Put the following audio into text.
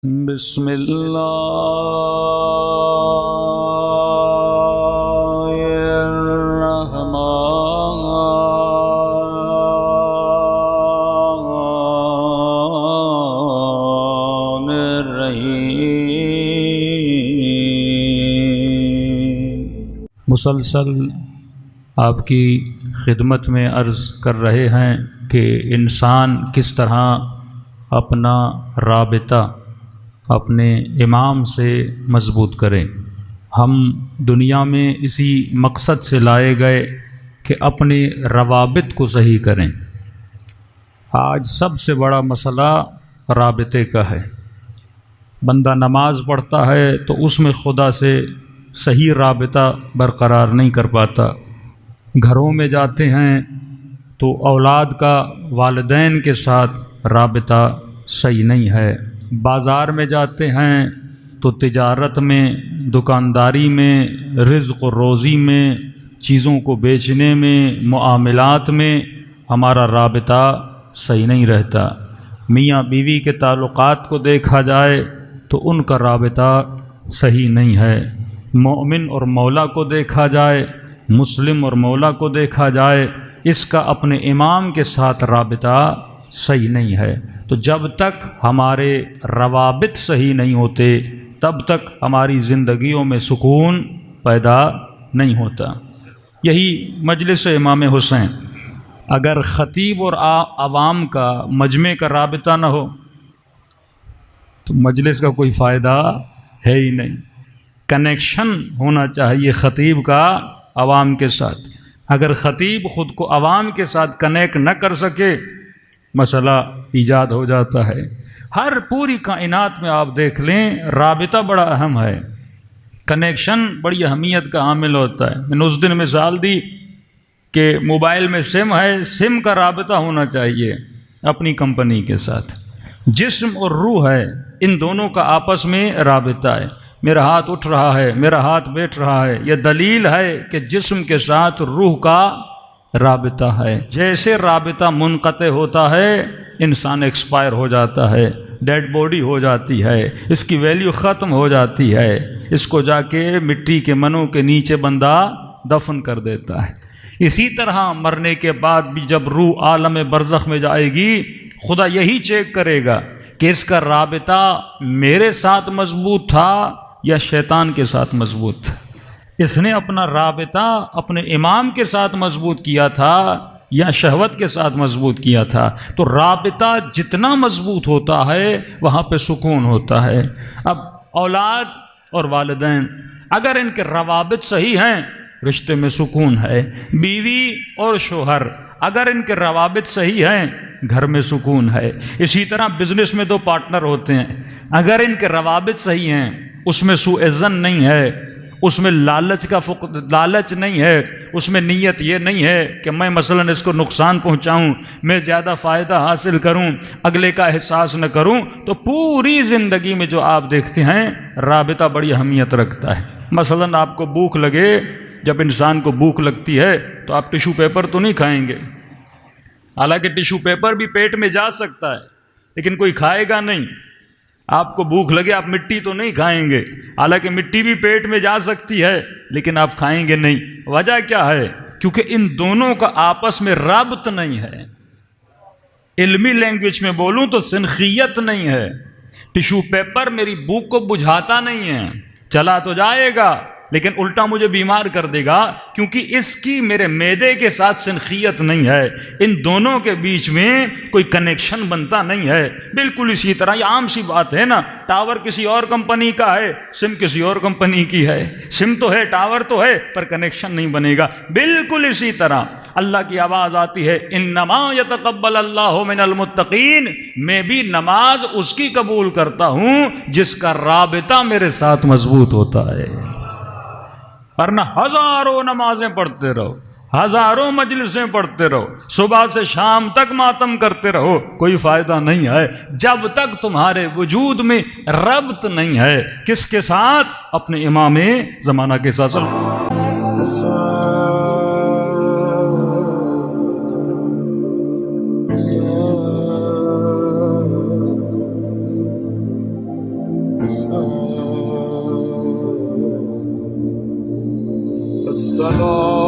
بسم اللہ الرحمن الرحیم۔ مسلسل آپ کی خدمت میں عرض کر رہے ہیں کہ انسان کس طرح اپنا رابطہ اپنے امام سے مضبوط کریں۔ ہم دنیا میں اسی مقصد سے لائے گئے کہ اپنے روابط کو صحیح کریں۔ آج سب سے بڑا مسئلہ رابطے کا ہے۔ بندہ نماز پڑھتا ہے تو اس میں خدا سے صحیح رابطہ برقرار نہیں کر پاتا۔ گھروں میں جاتے ہیں تو اولاد کا والدین کے ساتھ رابطہ صحیح نہیں ہے۔ بازار میں جاتے ہیں تو تجارت میں، دکانداری میں، رزق و روزی میں، چیزوں کو بیچنے میں، معاملات میں ہمارا رابطہ صحیح نہیں رہتا۔ میاں بیوی کے تعلقات کو دیکھا جائے تو ان کا رابطہ صحیح نہیں ہے۔ مومن اور مولا کو دیکھا جائے، مسلم اور مولا کو دیکھا جائے، اس کا اپنے امام کے ساتھ رابطہ صحیح نہیں ہے۔ تو جب تک ہمارے روابط صحیح نہیں ہوتے تب تک ہماری زندگیوں میں سکون پیدا نہیں ہوتا۔ یہی مجلس امام حسین، اگر خطیب اور عوام کا، مجمع کا رابطہ نہ ہو تو مجلس کا کوئی فائدہ ہے ہی نہیں۔ کنیکشن ہونا چاہیے خطیب کا عوام کے ساتھ۔ اگر خطیب خود کو عوام کے ساتھ کنیکٹ نہ کر سکے، مسئلہ ایجاد ہو جاتا ہے۔ ہر پوری کائنات میں آپ دیکھ لیں، رابطہ بڑا اہم ہے، کنیکشن بڑی اہمیت کا حامل ہوتا ہے۔ میں نے اس دن مثال دی کہ موبائل میں سم ہے، سم کا رابطہ ہونا چاہیے اپنی کمپنی کے ساتھ۔ جسم اور روح ہے، ان دونوں کا آپس میں رابطہ ہے۔ میرا ہاتھ اٹھ رہا ہے، میرا ہاتھ بیٹھ رہا ہے، یہ دلیل ہے کہ جسم کے ساتھ روح کا رابطہ ہے۔ جیسے رابطہ منقطع ہوتا ہے، انسان ایکسپائر ہو جاتا ہے، ڈیڈ باڈی ہو جاتی ہے، اس کی ویلیو ختم ہو جاتی ہے، اس کو جا کے مٹی کے منوں کے نیچے بندہ دفن کر دیتا ہے۔ اسی طرح مرنے کے بعد بھی جب روح عالم برزخ میں جائے گی، خدا یہی چیک کرے گا کہ اس کا رابطہ میرے ساتھ مضبوط تھا یا شیطان کے ساتھ مضبوط تھا۔ اس نے اپنا رابطہ اپنے امام کے ساتھ مضبوط کیا تھا یا شہوت کے ساتھ مضبوط کیا تھا۔ تو رابطہ جتنا مضبوط ہوتا ہے وہاں پہ سکون ہوتا ہے۔ اب اولاد اور والدین، اگر ان کے روابط صحیح ہیں، رشتے میں سکون ہے۔ بیوی اور شوہر، اگر ان کے روابط صحیح ہیں، گھر میں سکون ہے۔ اسی طرح بزنس میں دو پارٹنر ہوتے ہیں، اگر ان کے روابط صحیح ہیں، اس میں سوء ظن نہیں ہے، اس میں لالچ نہیں ہے، اس میں نیت یہ نہیں ہے کہ میں مثلاً اس کو نقصان پہنچاؤں، میں زیادہ فائدہ حاصل کروں، اگلے کا احساس نہ کروں، تو پوری زندگی میں جو آپ دیکھتے ہیں رابطہ بڑی اہمیت رکھتا ہے۔ مثلاً آپ کو بھوک لگے، جب انسان کو بھوک لگتی ہے تو آپ ٹیشو پیپر تو نہیں کھائیں گے، حالانکہ ٹیشو پیپر بھی پیٹ میں جا سکتا ہے لیکن کوئی کھائے گا نہیں۔ آپ کو بھوک لگے، آپ مٹی تو نہیں کھائیں گے، حالانکہ مٹی بھی پیٹ میں جا سکتی ہے لیکن آپ کھائیں گے نہیں۔ وجہ کیا ہے؟ کیونکہ ان دونوں کا آپس میں ربط نہیں ہے۔ علمی لینگویج میں بولوں تو سنخیت نہیں ہے۔ ٹیشو پیپر میری بھوک کو بجھاتا نہیں ہے، چلا تو جائے گا لیکن الٹا مجھے بیمار کر دے گا، کیونکہ اس کی میرے معدے کے ساتھ سنخیت نہیں ہے۔ ان دونوں کے بیچ میں کوئی کنیکشن بنتا نہیں ہے۔ بالکل اسی طرح یہ عام سی بات ہے نا، ٹاور کسی اور کمپنی کا ہے، سم کسی اور کمپنی کی ہے، سم تو ہے، ٹاور تو ہے، پر کنیکشن نہیں بنے گا۔ بالکل اسی طرح اللہ کی آواز آتی ہے، انما یتقبل اللہ من المتقین، میں بھی نماز اس کی قبول کرتا ہوں جس کا رابطہ میرے ساتھ مضبوط ہوتا ہے۔ ورنہ ہزاروں نمازیں پڑھتے رہو، ہزاروں مجلسیں پڑھتے رہو، صبح سے شام تک ماتم کرتے رہو، کوئی فائدہ نہیں ہے جب تک تمہارے وجود میں ربط نہیں ہے۔ کس کے ساتھ؟ اپنے امام زمانہ کے ساتھ۔ السلام